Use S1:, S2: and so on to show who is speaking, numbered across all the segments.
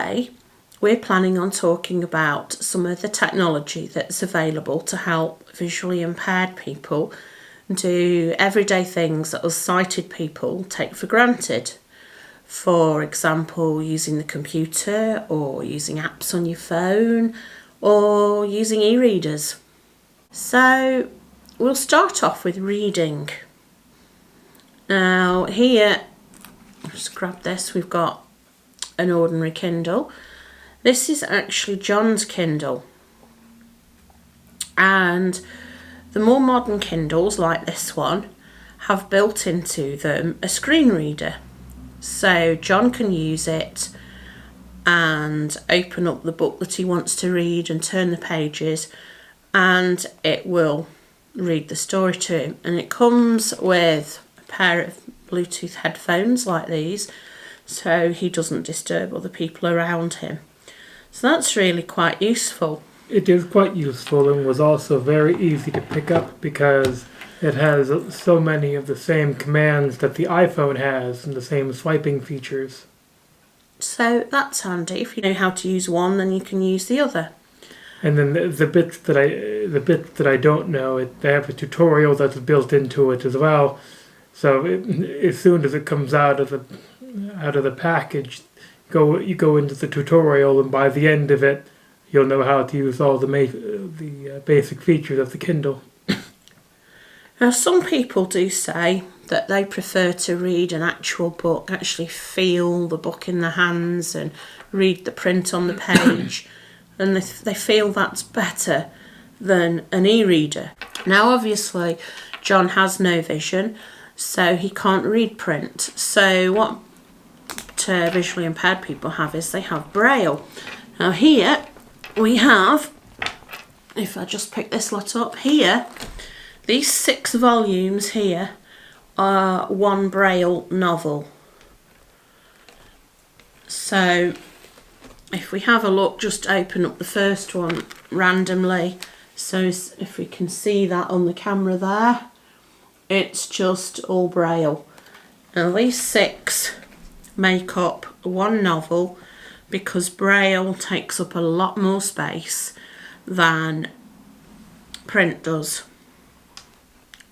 S1: today we're planning on talking about some of the technology that's available to help visually impaired people do everyday things that us sighted people take for granted. For example, using the computer or using apps on your phone or using e-readers. So we'll start off with reading. Now here, just grab this, we've got an ordinary Kindle. This is actually John's Kindle. And the more modern Kindles, like this one, have built into them a screen reader. So John can use it and open up the book that he wants to read and turn the pages, and it will read the story to him. And it comes with a pair of Bluetooth headphones like these, so he doesn't disturb other people around him. So that's really quite useful.
S2: It is quite useful and was also very easy to pick up because it has so many of the same commands that the iPhone has and the same swiping features.
S1: So that's handy. If you know how to use one, then you can use the other.
S2: And then the bits that I don't know, they have a tutorial that's built into it as well. So as soon as it comes out of the package, you go into the tutorial, and by the end of it, you'll know how to use all the basic features of the Kindle.
S1: Now, some people do say that they prefer to read an actual book, actually feel the book in their hands and read the print on the page, and they feel that's better than an e-reader. Now, obviously, John has no vision, so he can't read print. So what visually impaired people have is they have Braille. Now here we have, if I just pick this lot up here, these 6 volumes here are one Braille novel. So if we have a look, just open up the first one randomly. So if we can see that on the camera there, it's just all Braille. Now these 6 make up one novel because Braille takes up a lot more space than print does.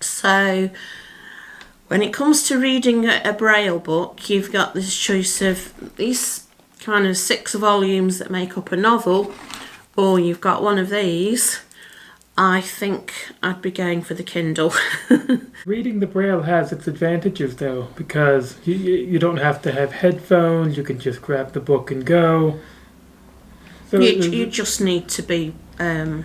S1: So when it comes to reading a Braille book, you've got this choice of these kind of 6 volumes that make up a novel, or you've got one of these. I think I'd be going for the Kindle.
S2: Reading the Braille has its advantages though, because you don't have to have headphones, you can just grab the book and go. So
S1: you just need to be a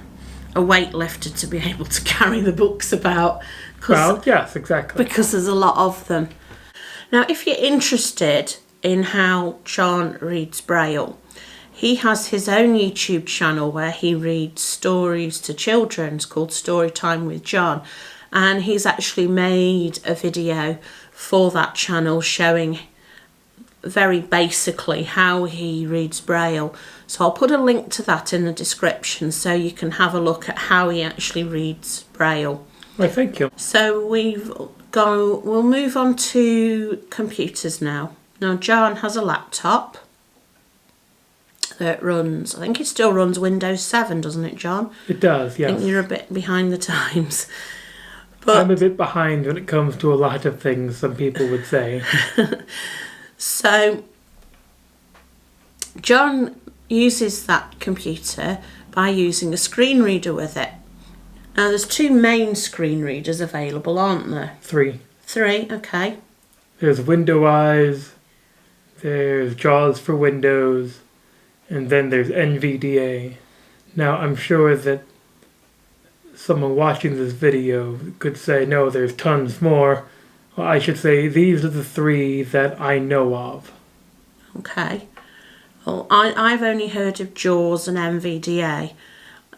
S1: weightlifter to be able to carry the books about.
S2: Well, yes, exactly.
S1: Because there's a lot of them. Now, if you're interested in how John reads Braille, he has his own YouTube channel where he reads stories to children. It's called Storytime with John. And he's actually made a video for that channel showing very basically how he reads Braille. So I'll put a link to that in the description so you can have a look at how he actually reads Braille.
S2: Well, thank you.
S1: So we'll move on to computers now. Now John has a laptop that runs, I think it still runs Windows 7, doesn't it, John?
S2: It does, yes.
S1: I think you're a bit behind the times. But
S2: I'm a bit behind when it comes to a lot of things, some people would say.
S1: So John uses that computer by using a screen reader with it. Now there's 2 main screen readers available, aren't there?
S2: 3.
S1: 3, okay.
S2: There's Window Eyes, there's JAWS for Windows, and then there's NVDA. Now I'm sure that someone watching this video could say, no, there's tons more. Well, I should say these are the 3 that I know of.
S1: Okay. Well, I've only heard of JAWS and NVDA,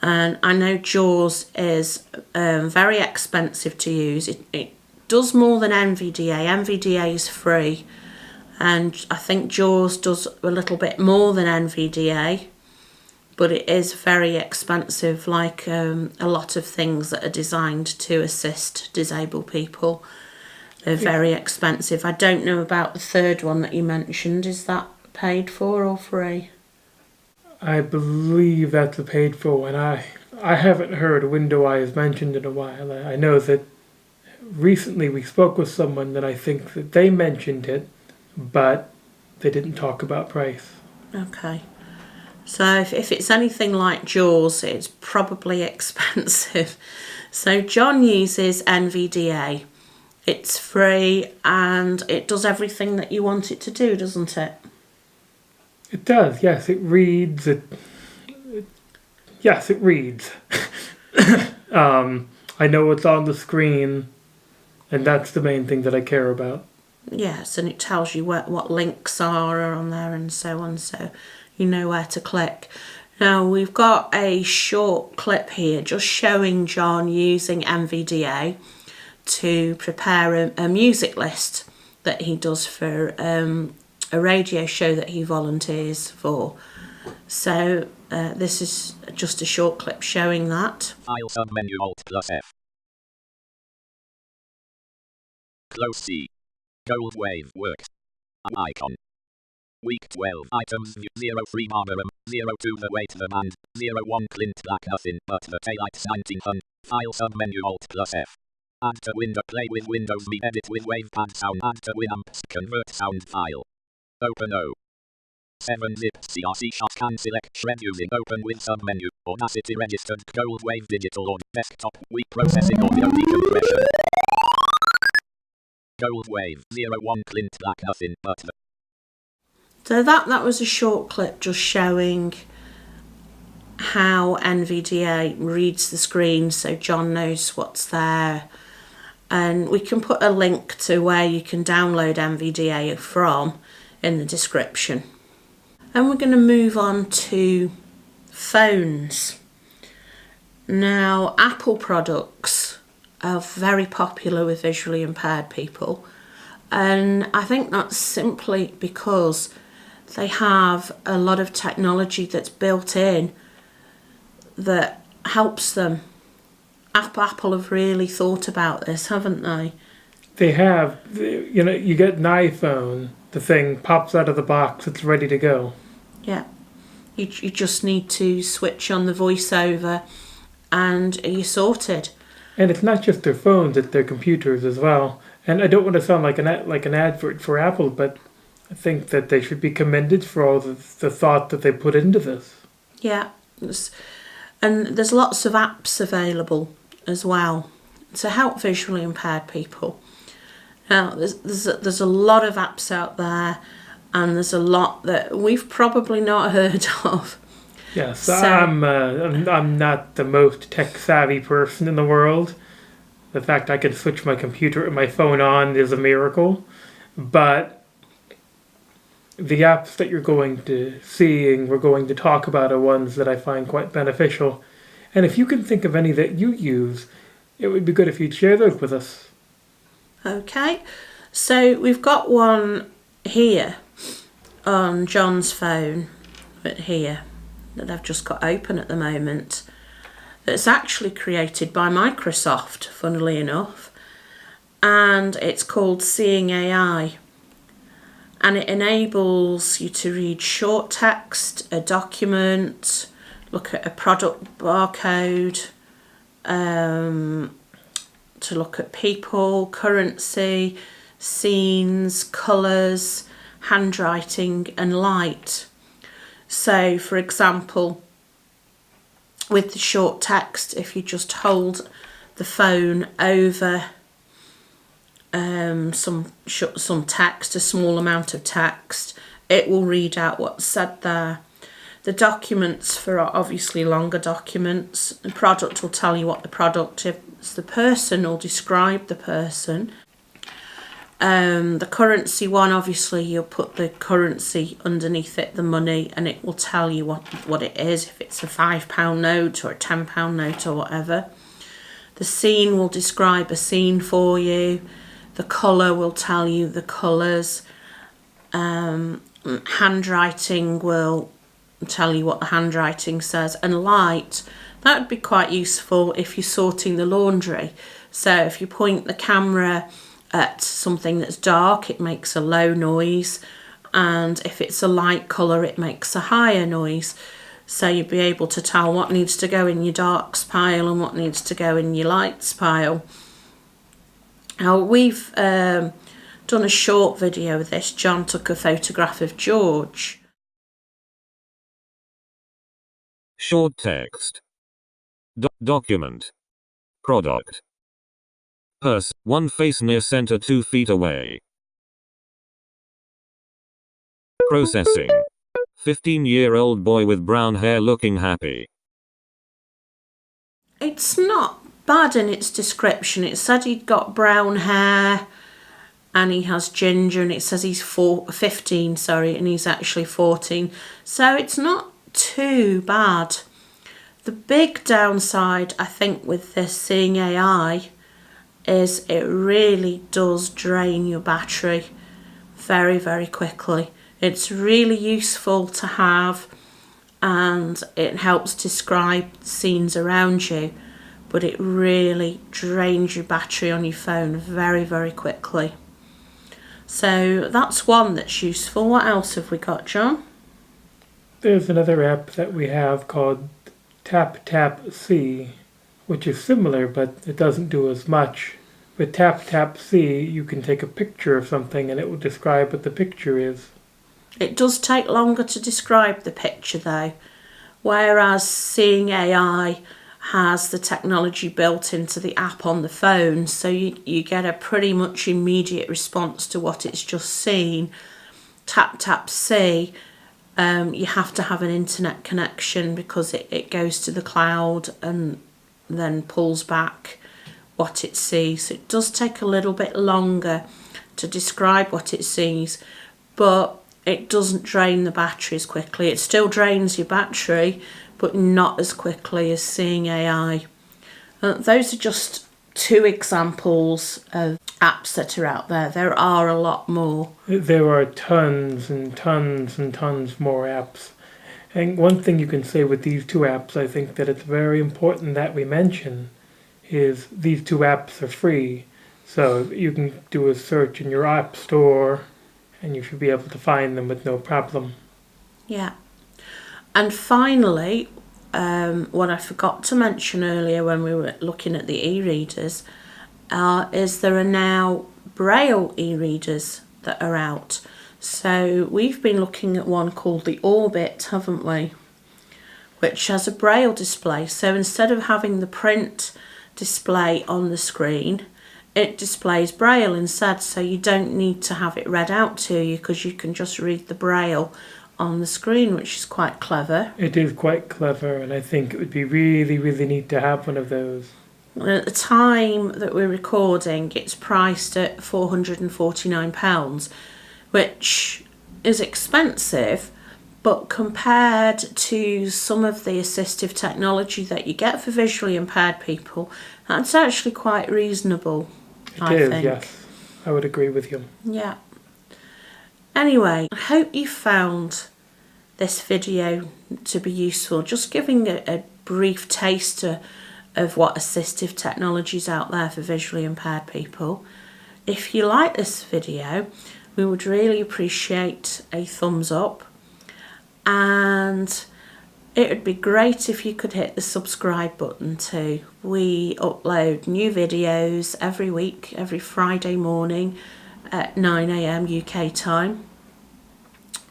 S1: and I know JAWS is very expensive to use. It does more than NVDA. NVDA is free, and I think JAWS does a little bit more than NVDA, but it is very expensive, like a lot of things that are designed to assist disabled people. They're very expensive. I don't know about the third one that you mentioned. Is that paid for or free?
S2: I believe that's a paid for one. I haven't heard Window Eyes mentioned in a while. I know that recently we spoke with someone that I think that they mentioned it, but they didn't talk about price.
S1: Okay. So if it's anything like Jaws, it's probably expensive. So John uses NVDA. It's free and it does everything that you want it to do, doesn't it?
S2: It does, yes. It reads. Yes, it reads. I know what's on the screen, and that's the main thing that I care about.
S1: Yes, and it tells you what links are on there and so on, so you know where to click. Now we've got a short clip here just showing John using NVDA to prepare a music list that he does for a radio show that he volunteers for. So this is just a short clip showing that.
S3: File submenu Alt+F. Close C. Gold wave works. An icon. Week 12 items 0 free Marlboro, 0 to the weight the band, 0 1 Clint Black nothing but the taillights 1900. File submenu Alt+F. Add to window play with Windows me edit with wavepad sound add to Winamps convert sound file. Open O. 7-zip CRC shot can select shred using open with submenu Audacity registered gold wave digital or desktop weak processing audio decompression. Gold wave 01 Clint Black nothing but the.
S1: So that was a short clip just showing how NVDA reads the screen so John knows what's there. And we can put a link to where you can download NVDA from in the description. And we're going to move on to phones. Now, Apple products are very popular with visually impaired people. And I think that's simply because they have a lot of technology that's built in that helps them. Apple have really thought about this, haven't they?
S2: They have. You know, you get an iPhone, the thing pops out of the box, it's ready to go.
S1: Yeah. You just need to switch on the voiceover and you're sorted.
S2: And it's not just their phones, it's their computers as well. And I don't want to sound like an advert for Apple, but I think that they should be commended for all the thought that they put into this.
S1: Yeah. And there's lots of apps available as well to help visually impaired people. Now, there's a lot of apps out there, and there's a lot that we've probably not heard of.
S2: Yes, so, I'm not the most tech savvy person in the world. The fact I can switch my computer and my phone on is a miracle. But the apps that you're going to see and we're going to talk about are ones that I find quite beneficial. And if you can think of any that you use, it would be good if you'd share those with us.
S1: Okay, so we've got one here on John's phone, but here, that I've just got open at the moment, that's actually created by Microsoft, funnily enough, and it's called Seeing AI. And it enables you to read short text, a document, look at a product barcode, to look at people, currency, scenes, colours, handwriting and light. So, for example, with the short text, if you just hold the phone over some text, a small amount of text, it will read out what's said there. The documents for obviously longer documents. The product will tell you what the product is. The person will describe the person. The currency one, obviously you'll put the currency underneath it, the money, and it will tell you what it is, if it's a £5 note or a £10 note or whatever. The scene will describe a scene for you. The colour will tell you the colours. Handwriting will tell you what the handwriting says. And light, that would be quite useful if you're sorting the laundry. So if you point the camera at something that's dark, it makes a low noise, and if it's a light colour, it makes a higher noise. So you'd be able to tell what needs to go in your darks pile and what needs to go in your lights pile. Now we've done a short video of this. John took a photograph of George.
S4: Short text. Document. Product. Purse, one face near center 2 feet away. Processing. 15-year-old boy with brown hair looking happy.
S1: It's not bad in its description. It said he'd got brown hair and he has ginger, and it says he's 15, and he's actually 14. So it's not too bad. The big downside, I think, with this Seeing AI is it really does drain your battery very, very quickly. It's really useful to have, and it helps describe scenes around you, but it really drains your battery on your phone very, very quickly. So that's one that's useful. What else have we got, John?
S2: There's another app that we have called Tap Tap See, which is similar, but it doesn't do as much. With Tap Tap See, you can take a picture of something and it will describe what the picture is.
S1: It does take longer to describe the picture though, whereas Seeing AI has the technology built into the app on the phone, so you get a pretty much immediate response to what it's just seen. Tap Tap See, you have to have an internet connection because it goes to the cloud and then pulls back what it sees. So it does take a little bit longer to describe what it sees, but it doesn't drain the battery as quickly. It still drains your battery, but not as quickly as Seeing AI. Those are just 2 examples of apps that are out there. There are a lot more.
S2: There are tons and tons and tons more apps. And one thing you can say with these 2 apps, I think that it's very important that we mention, is these 2 apps are free. So you can do a search in your app store and you should be able to find them with no problem.
S1: Yeah. And finally, what I forgot to mention earlier when we were looking at the e-readers is there are now Braille e-readers that are out. So we've been looking at one called the Orbit, haven't we? Which has a Braille display. So instead of having the print display on the screen, it displays Braille instead, so you don't need to have it read out to you because you can just read the Braille on the screen, which is quite clever.
S2: It is quite clever, and I think it would be really, really neat to have one of those.
S1: At the time that we're recording, it's priced at £449, which is expensive, but compared to some of the assistive technology that you get for visually impaired people, that's actually quite reasonable. I think.
S2: Yes. I would agree with you.
S1: Yeah. Anyway, I hope you found this video to be useful. Just giving a brief taster of what assistive technology is out there for visually impaired people. If you like this video, we would really appreciate a thumbs up, and it would be great if you could hit the subscribe button too. We upload new videos every week, every Friday morning at 9 AM UK time.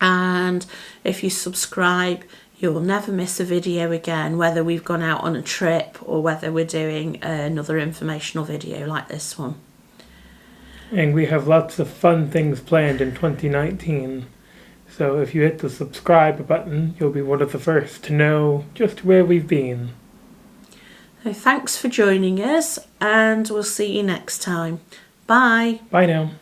S1: And if you subscribe, you'll never miss a video again, whether we've gone out on a trip or whether we're doing another informational video like this one.
S2: And we have lots of fun things planned in 2019. So if you hit the subscribe button, you'll be one of the first to know just where we've been.
S1: So thanks for joining us, and we'll see you next time. Bye.
S2: Bye now.